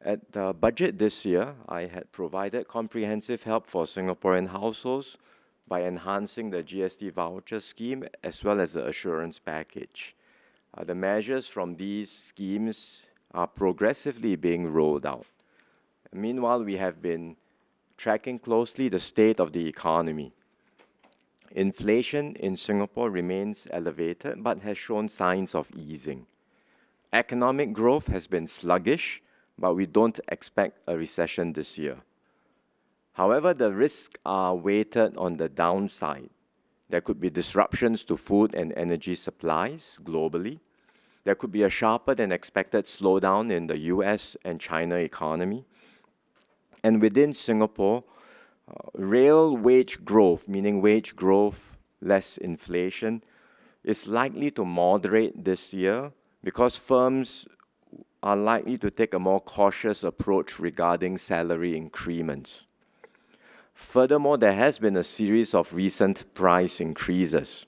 At the budget this year, I had provided comprehensive help for Singaporean households by enhancing the GST voucher scheme as well as the assurance package. The measures from these schemes are progressively being rolled out. Meanwhile, we have been tracking closely the state of the economy. Inflation in Singapore remains elevated but has shown signs of easing. Economic growth has been sluggish, but we don't expect a recession this year. However, the risks are weighted on the downside. There could be disruptions to food and energy supplies globally. There could be a sharper than expected slowdown in the US and China economy. And within Singapore, real wage growth, meaning wage growth less inflation, is likely to moderate this year because firms are likely to take a more cautious approach regarding salary increments. Furthermore, there has been a series of recent price increases.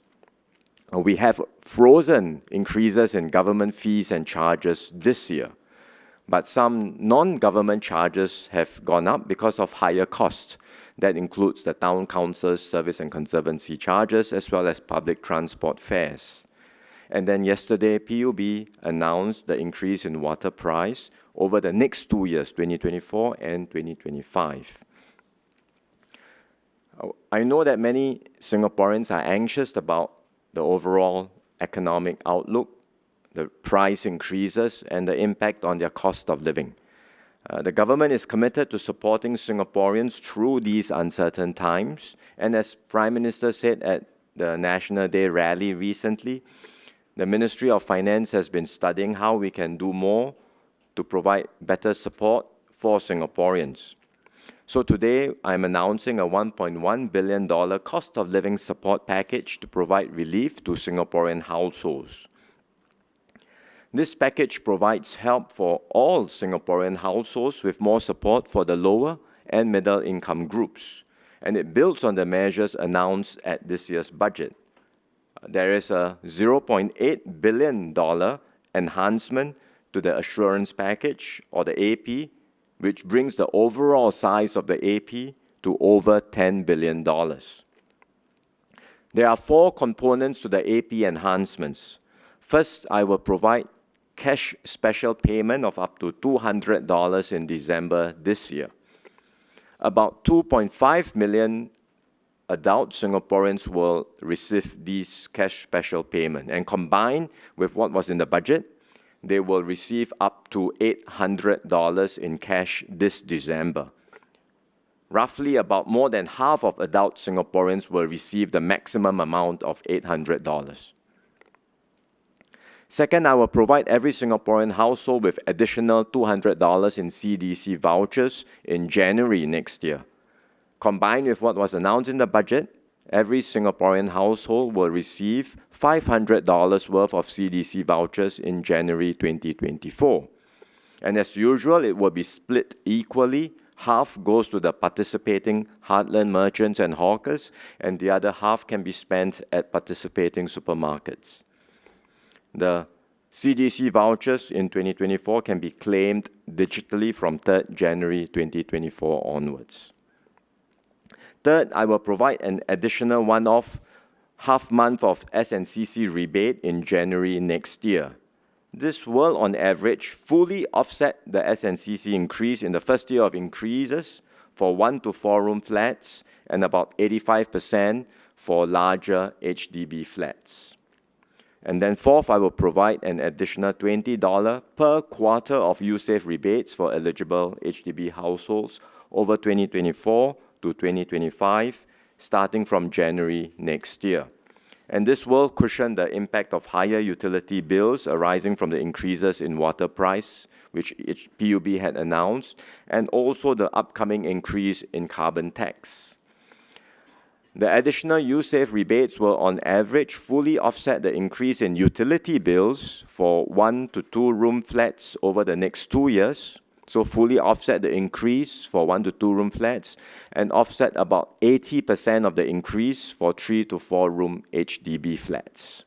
We have frozen increases in government fees and charges this year, but some non-government charges have gone up because of higher costs. That includes the Town Council's service and conservancy charges as well as public transport fares. And then yesterday, PUB announced the increase in water price over the next 2 years, 2024 and 2025. I know that many Singaporeans are anxious about the overall economic outlook, the price increases, and the impact on their cost of living. The government is committed to supporting Singaporeans through these uncertain times. And as Prime Minister said at the National Day rally recently, the Ministry of Finance has been studying how we can do more to provide better support for Singaporeans. So today, I'm announcing a $1.1 billion cost of living support package to provide relief to Singaporean households. This package provides help for all Singaporean households with more support for the lower and middle income groups, and it builds on the measures announced at this year's budget. There is a $0.8 billion enhancement to the assurance package, or the AP, which brings the overall size of the AP to over $10 billion. There are 4 components to the AP enhancements. First, I will provide cash special payment of up to $200 in December this year. About 2.5 million adult Singaporeans will receive these cash special payment, and combined with what was in the budget, they will receive up to $800 in cash this December. Roughly about more than half of adult Singaporeans will receive the maximum amount of $800. Second, I will provide every Singaporean household with additional $200 in CDC vouchers in January next year. Combined with what was announced in the budget, every Singaporean household will receive $500 worth of CDC vouchers in January 2024. And as usual, it will be split equally. Half goes to the participating heartland merchants and hawkers, and the other half can be spent at participating supermarkets. The CDC vouchers in 2024 can be claimed digitally from 3rd January 2024 onwards. Third, I will provide an additional one-off half-month of SNCC rebate in January next year. This will, on average, fully offset the SNCC increase in the first year of increases for 1 to 4 room flats and about 85% for larger HDB flats. And then fourth, I will provide an additional $20 per quarter of USAVE rebates for eligible HDB households over 2024 to 2025, starting from January next year. And this will cushion the impact of higher utility bills arising from the increases in water price, which PUB had announced, and also the upcoming increase in carbon tax. The additional USAVE rebates will on average fully offset the increase in utility bills for 1 to 2 room flats over the next 2 years, so fully offset the increase for 1 to 2 room flats and offset about 80% of the increase for 3 to 4 room HDB flats.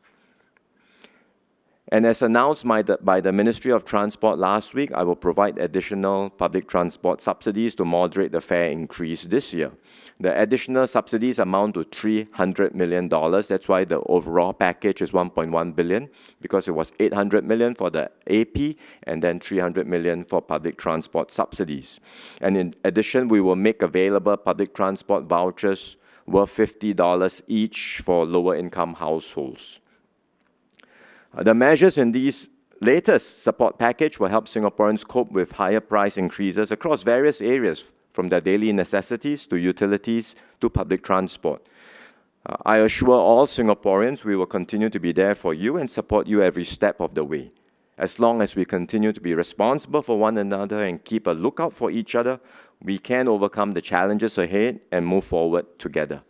And as announced by the Ministry of Transport last week, I will provide additional public transport subsidies to moderate the fare increase this year. The additional subsidies amount to $300 million. That's why the overall package is $1.1 billion, because it was $800 million for the AP and then $300 million for public transport subsidies. And in addition, we will make available public transport vouchers worth $50 each for lower income households. The measures in these latest support package will help Singaporeans cope with higher price increases across various areas, from their daily necessities to utilities to public transport. I assure all Singaporeans we will continue to be there for you and support you every step of the way. As long as we continue to be responsible for one another and keep a lookout for each other, we can overcome the challenges ahead and move forward together.